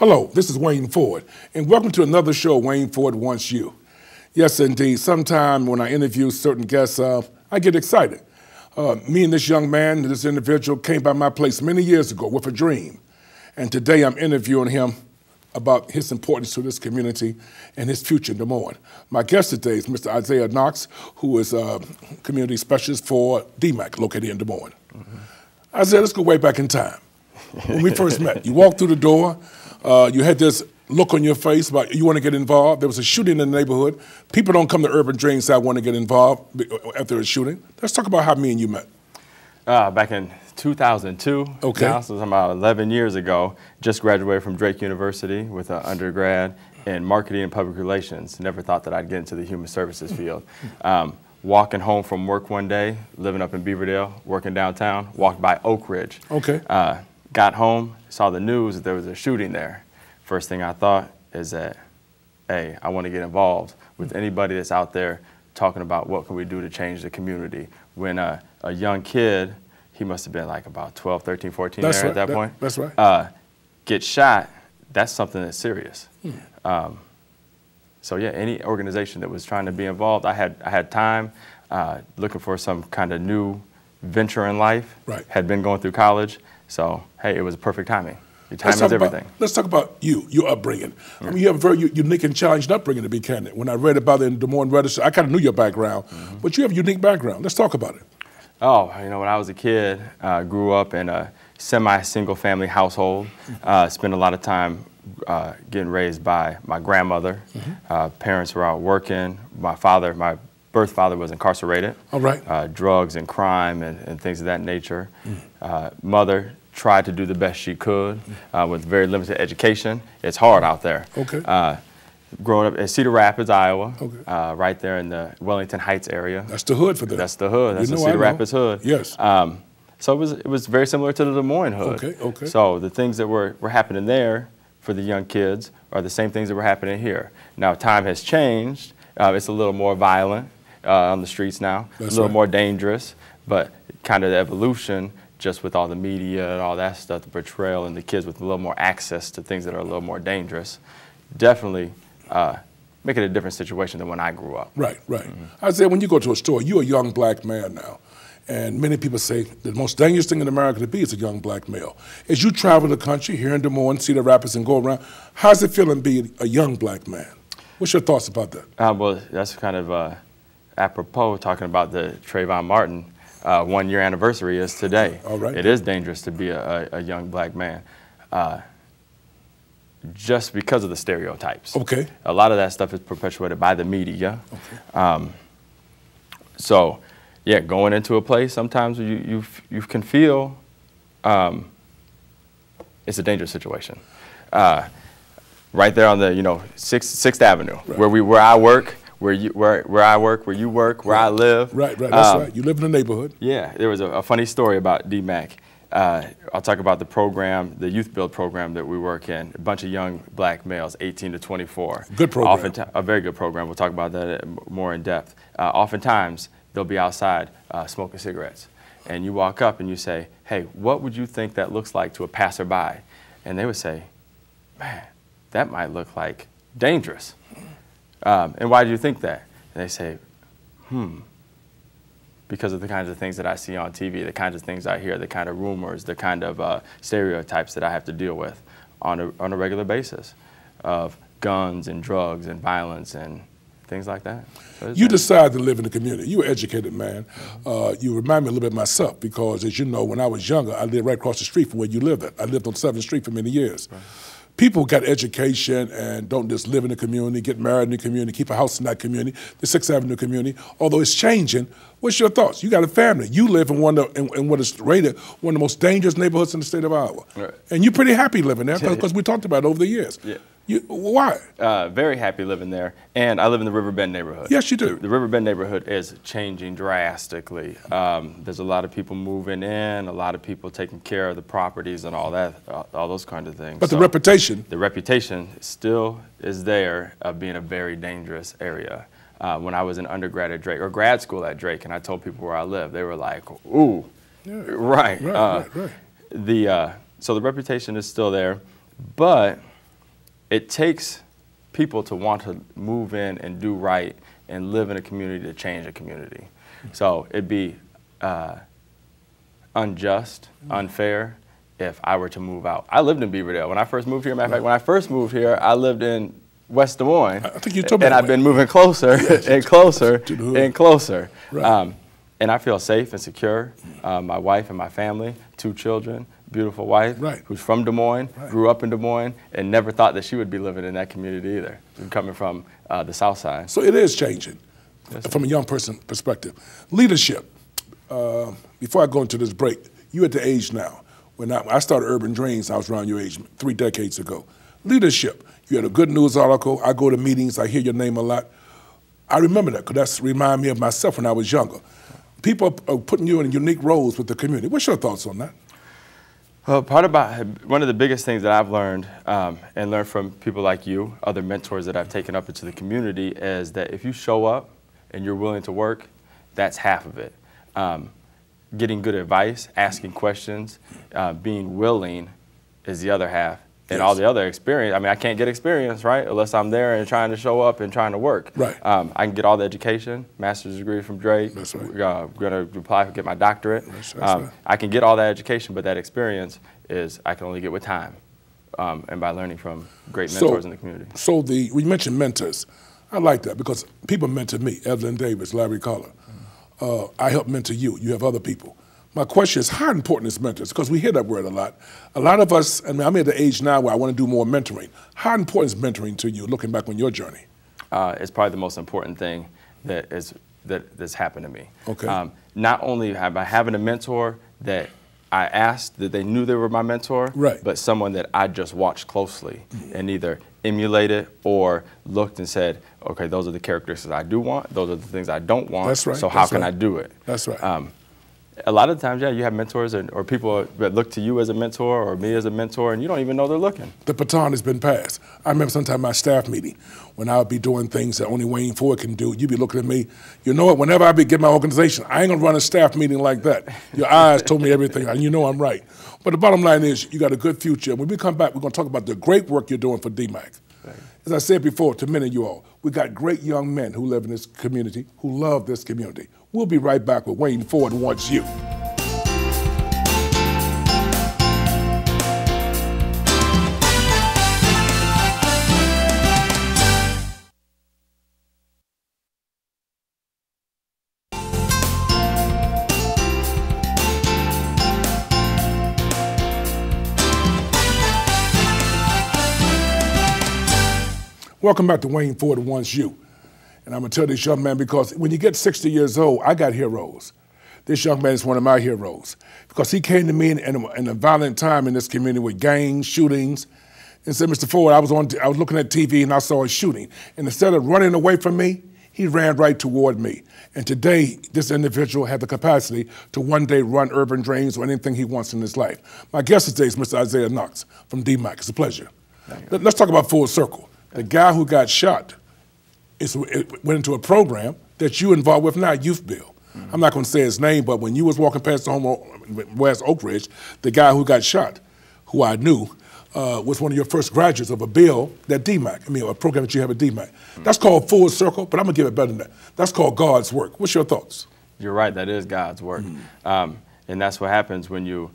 Hello, this is Wayne Ford, and welcome to another show, Wayne Ford Wants You. Yes, indeed. Sometime when I interview certain guests, I get excited. Me and this young man, this individual, came by my place many years ago with a dream. And today I'm interviewing him about his importance to this community and his future in Des Moines. My guest today is Mr. Izaah Knox, who is a community specialist for DMAC, located in Des Moines. Izaah, let's go way back in time. When we first met, you walked through the door, you had this look on your face about you want to get involved. There was a shooting in the neighborhood. People don't come to urban dreams say I want to get involved after a shooting. Let's talk about how me and you met. Back in 2002, okay. Now, so about 11 years ago, just graduated from Drake University with an undergrad in marketing and public relations. Never thought that I'd get into the human services field. Walking home from work one day, living up in Beaverdale, working downtown, walked by Oak Ridge. Okay. Got home, saw the news that there was a shooting there. First thing I thought is that, hey, I want to get involved with anybody that's out there talking about what can we do to change the community. When a young kid, he must have been like about 12, 13, 14 that's there right. at that point. That's right. Gets shot, that's something that's serious. So yeah, any organization that was trying to be involved, I had time, looking for some kind of new venture in life. Right. Had been going through college, so hey, it was perfect timing. Your time is everything. Let's talk about your upbringing. I mean, you have a very unique and challenging upbringing, to be candid. When I read about it in Des Moines Register, I kind of knew your background, but you have a unique background. Let's talk about it. Oh, you know, when I was a kid, grew up in a semi-single family household, spent a lot of time getting raised by my grandmother. Parents were out working. My birth father was incarcerated. All right. Drugs and crime and things of that nature. Mother tried to do the best she could with very limited education. It's hard out there. Okay. Growing up in Cedar Rapids, Iowa, okay. Right there in the Wellington Heights area. That's the hood for them. That's the hood. That's the Cedar Rapids hood. Yes. So it was very similar to the Des Moines hood. Okay, okay. So the things that were happening there for the young kids are the same things that were happening here. Now time has changed. It's a little more violent on the streets now. That's a little right. more dangerous, but kind of the evolution just with all the media and all that stuff, the portrayal, and the kids with a little more access to things that are a little more dangerous, definitely make it a different situation than when I grew up. Right, right. Izaah, when you go to a store, you're a young black man now, and many people say the most dangerous thing in America to be is a young black male. As you travel the country, here in Des Moines, Cedar Rapids, and go around, how's it feeling being a young black man? What's your thoughts about that? Well, that's kind of apropos talking about the Trayvon Martin 1-year anniversary is today. All right. It is dangerous to be a young black man. Just because of the stereotypes. Okay. A lot of that stuff is perpetuated by the media. Okay. So, yeah, going into a place, sometimes you can feel it's a dangerous situation. Right there on the 6th Avenue, right. where I work, where you work, where I live. Right, right. That's right. You live in the neighborhood. Yeah, there was a funny story about DMAC. I'll talk about the program, the youth build program that we work in. A bunch of young black males, 18 to 24. Good program. A very good program. We'll talk about that more in depth. Oftentimes, they'll be outside smoking cigarettes. And you walk up and you say, hey, what would you think that looks like to a passerby? And they would say, man, that might look like dangerous. And why do you think that? And they say, because of the kinds of things that I see on TV, the kinds of things I hear, the kind of rumors, the kind of stereotypes that I have to deal with on a regular basis of guns and drugs and violence and things like that. So you decided to live in the community. You're an educated man. You remind me a little bit of myself because, as you know, when I was younger, I lived right across the street from where you lived at. I lived on 7th Street for many years. Right. People got education and don't just live in the community, get married in the community, keep a house in that community, the 6th Avenue community, although it's changing. What's your thoughts? You got a family. You live in what is rated one of the most dangerous neighborhoods in the state of Iowa. Right. And you're pretty happy living there because we talked about it over the years. Yeah. Why? Very happy living there. And I live in the River Bend neighborhood. Yes, you do. The River Bend neighborhood is changing drastically. There's a lot of people moving in, a lot of people taking care of the properties and all that, all those kind of things. But the reputation? The reputation still is there of being a very dangerous area. When I was an undergrad at Drake, or grad school at Drake, and I told people where I live, they were like, ooh, yeah. Right. Right. So the reputation is still there, but it takes people to want to move in and do right and live in a community to change a community. So it'd be unjust, unfair if I were to move out. I lived in Beaverdale. When I first moved here, matter of fact, when I first moved here, I lived in West Des Moines. I think you told me and that I've been moving closer and closer and closer. Right. And I feel safe and secure. My wife and my family, 2 children, beautiful wife, who's from Des Moines, grew up in Des Moines, and never thought that she would be living in that community either, coming from the South Side. So it is changing from a young person perspective. Leadership. Before I go into this break, you at the age now. When I started Urban Dreams, I was around your age 3 decades ago. Leadership. You had a good news article. I go to meetings. I hear your name a lot. I remember that because that's remind me of myself when I was younger. People are putting you in unique roles with the community. What's your thoughts on that? Well, one of the biggest things that I've learned and learned from people like you, other mentors that I've taken up into the community, is that if you show up and you're willing to work, that's half of it. Getting good advice, asking questions, being willing is the other half. And all the other experience, I mean, I can't get experience, right, unless I'm there and trying to show up and trying to work. Right. I can get all the education, master's degree from Drake. That's right. I'm going to apply to get my doctorate. That's right. I can get all that education, but that experience is I can only get with time and by learning from great mentors in the community. So we mentioned mentors. I like that because people mentor me, Evelyn Davis, Larry Collar. I help mentor you. You have other people. My question is, how important is mentors? Because we hear that word a lot. A lot of us, I mean, I'm at the age now where I want to do more mentoring. How important is mentoring to you, looking back on your journey? It's probably the most important thing that's happened to me. Okay. Not only by having a mentor that I asked that they knew they were my mentor, but someone that I just watched closely and either emulated or looked and said, okay, those are the characteristics I do want, those are the things I don't want, That's right. so how can I do it? That's right. A lot of times, yeah, you have mentors or people that look to you as a mentor or me as a mentor, and you don't even know they're looking. The baton has been passed. I remember sometime my staff meeting, when I would be doing things that only Wayne Ford can do, you'd be looking at me, you know what, whenever I begin my organization, I ain't gonna run a staff meeting like that. Your eyes told me everything, and you know I'm right. But the bottom line is, you got a good future. When we come back, we're gonna talk about the great work you're doing for DMAC. As I said before to many of you all, we got great young men who live in this community, who love this community. We'll be right back with Wayne Ford Wants You. Welcome back to Wayne Ford Wants You. And I'm going to tell this young man, because when you get 60 years old, I got heroes. This young man is one of my heroes because he came to me in a violent time in this community with gangs, shootings, and said, Mr. Ford, I was looking at TV and I saw a shooting. And instead of running away from me, he ran right toward me. And today, this individual had the capacity to one day run Urban Dreams or anything he wants in his life. My guest today is Mr. Izaah Knox from DMAC. It's a pleasure. Let's talk about full circle. The guy who got shot went into a program that you involved with now, Youth Bill. I'm not going to say his name, but when you was walking past the home West Oak Ridge, the guy who got shot, who I knew, was one of your first graduates of a bill that DMAC, a program that you have at DMAC. That's called full circle, but I'm going to give it better than that. That's called God's work. What's your thoughts? You're right, that is God's work. And that's what happens when you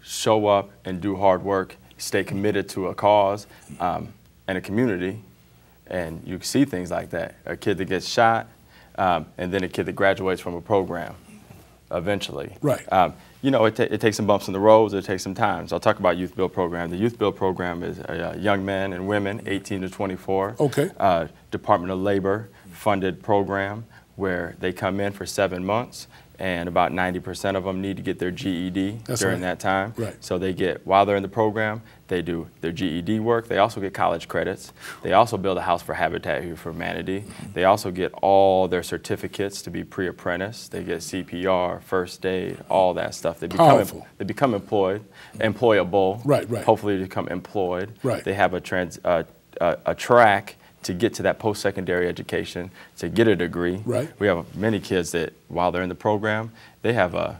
show up and do hard work, stay committed to a cause, and a community, and you see things like that. A kid that gets shot, and then a kid that graduates from a program eventually. Right. You know, it takes some bumps in the roads, it takes some time. So I'll talk about Youth Build program. The Youth Build program is young men and women, 18 to 24. Okay. Department of Labor funded program where they come in for 7 months, and about 90% of them need to get their GED during that time. Right. So they get, while they're in the program, they do their GED work. They also get college credits. They also build a house for Habitat for Humanity. They also get all their certificates to be pre-apprentice. They get CPR, first aid, all that stuff. They become employable. Right, right. Hopefully they become employed. Right. They have a track to get to that post-secondary education, to get a degree. Right. We have many kids that, while they're in the program, they have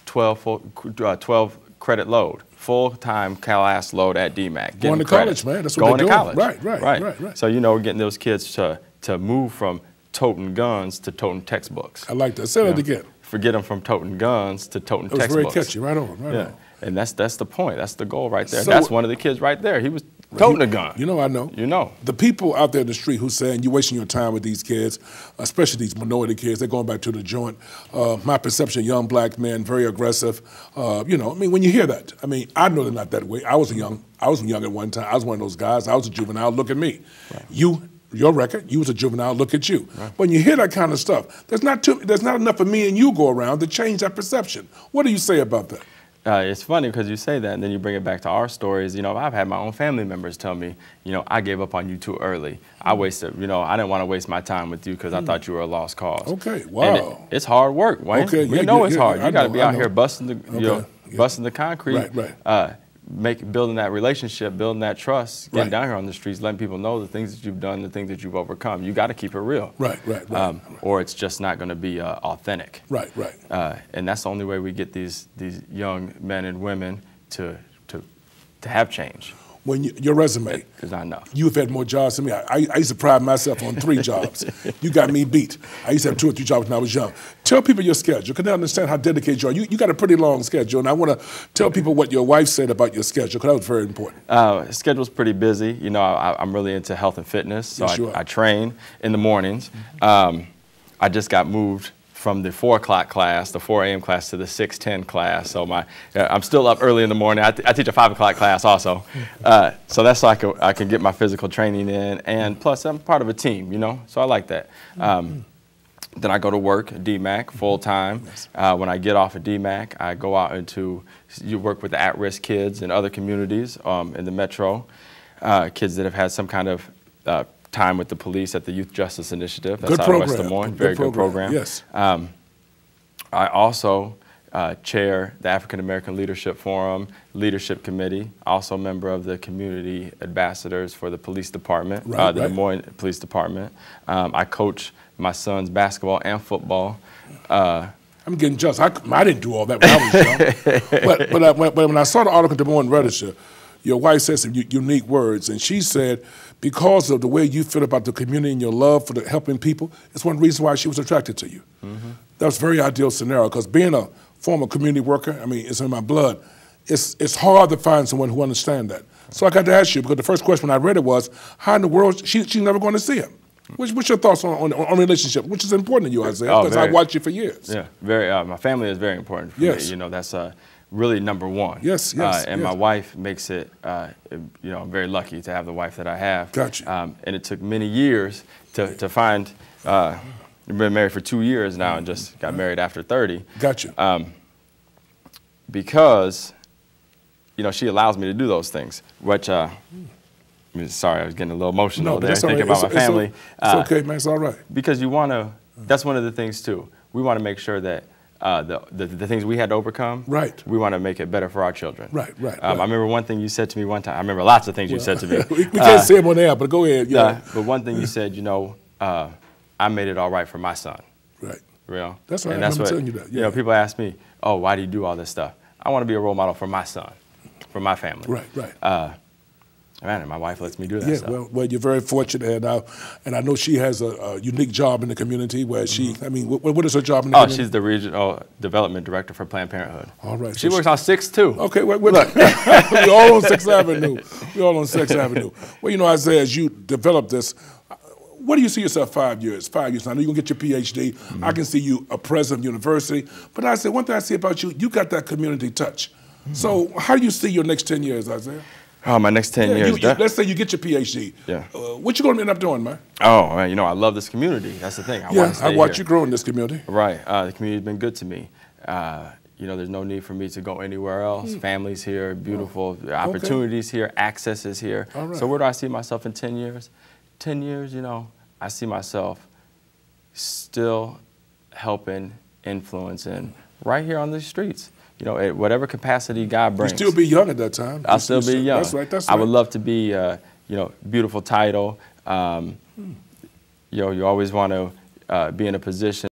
12 credit load, full-time class load at DMAC. Going to college, man. That's what going they're to doing. college. Right. So, you know, we're getting those kids to move from toting guns to toting textbooks. I like that. Say that again. Forget them from toting guns to toting textbooks. It was very catchy. Right on. And that's the point. That's the goal right there. So, that's one of the kids right there. He was toting a gun. You know, I know. You know. The people out there in the street who's saying you're wasting your time with these kids, especially these minority kids, they're going back to the joint. My perception, young black men, very aggressive. You know, I mean, when you hear that, I mean, I know they're not that way. I was young at one time. I was one of those guys. I was a juvenile. Look at me. Right. Your record, you was a juvenile, look at you. Right. When you hear that kind of stuff, there's not enough of me and you go around to change that perception. What do you say about that? It's funny because you say that and then you bring it back to our stories. You know, I've had my own family members tell me, you know, I gave up on you too early. I wasted, you know, I didn't want to waste my time with you because I thought you were a lost cause. Okay, wow. And it's hard work, Wayne. Okay, we know it's hard. You got to be out here busting the, busting the concrete. Right. Building that relationship, building that trust, getting Right. down here on the streets, letting people know the things that you've done, the things that you've overcome. You got to keep it real. Right. Or it's just not going to be authentic. Right. And that's the only way we get these young men and women to have change. When your resume, it's not enough. You've had more jobs than me. I used to pride myself on 3 jobs. You got me beat. I used to have 2 or 3 jobs when I was young. Tell people your schedule. Can they understand how dedicated you are? You got a pretty long schedule, and I want to tell people what your wife said about your schedule, because that was very important. Schedule's pretty busy. You know, I'm really into health and fitness, so yes, I train in the mornings. I just got moved from the 4 o'clock class, the 4 a.m. class, to the 6:10 class. So I'm still up early in the morning. I teach a 5 o'clock class also. So that's so I can get my physical training in, and plus I'm part of a team, you know, so I like that. Then I go to work at DMAC full time. When I get off at DMAC, I go out you work with the at-risk kids in other communities in the metro, kids that have had some kind of time with the police at the Youth Justice Initiative. That's good out program. of West Des Moines. Very good program. Yes. I also chair the African American Leadership Forum Leadership Committee, also a member of the Community Ambassadors for the Police Department, the Des Moines Police Department. I coach my son's basketball and football. I'm getting jealous. I didn't do all that when I was young. but when I saw the article in the Des Moines Register, your wife said some unique words, and she said, because of the way you feel about the community and your love for helping people, it's one reason why she was attracted to you. That was a very ideal scenario, because being a former community worker, I mean, it's in my blood. It's hard to find someone who understands that. So I got to ask you, because the first question when I read it was, how in the world, she's never going to see him? What's your thoughts on relationship, which is important to you, Izaah, because I watched you for years. Yeah, my family is very important for me. You know, that's really number one. Yes. And my wife makes it, you know, I'm very lucky to have the wife that I have. Gotcha. And it took many years to find, we've been married for 2 years now and just got married after 30. Gotcha. Because, you know, she allows me to do those things, which, sorry, I was getting a little emotional there, thinking about my family. It's okay, man, it's all right. Because you want to, that's one of the things too. We want to make sure that the things we had to overcome, we want to make it better for our children. Right. I remember one thing you said to me one time. I remember lots of things you said to me. we can't say them on air, but go ahead. But one thing you said, you know, I made it all right for my son. Right. You know? That's right. And that's I'm telling you that. You know, people ask me, oh, why do you do all this stuff? I want to be a role model for my son, for my family. Right. Man, and my wife lets me do that stuff. Well, you're very fortunate, and I know she has a unique job in the community where she, I mean, what is her job in the community? She's the Regional Development Director for Planned Parenthood. All right. She works on 6th too. Okay, look. We're all on 6th Avenue. We're all on 6th Avenue. Well, you know, Izaah, as you develop this, what do you see yourself 5 years? 5 years now, I know you're going to get your PhD. I can see you a president of university. But I said, one thing I see about you, you got that community touch. So how do you see your next 10 years, Izaah? Oh, my next 10 years. Let's say you get your PhD. Yeah. What you going to end up doing, man? Oh, man, you know, I love this community. That's the thing. I watch you grow in this community. Right. The community's been good to me. You know, there's no need for me to go anywhere else. Family's here, beautiful opportunities here, access is here. So where do I see myself in 10 years? 10 years, you know, I see myself still helping, influencing right here on the streets. You know, at whatever capacity God brings. You'll still be young at that time. I'll still be young. That's right. I would love to be, you know, beautiful title. You know, you always want to be in a position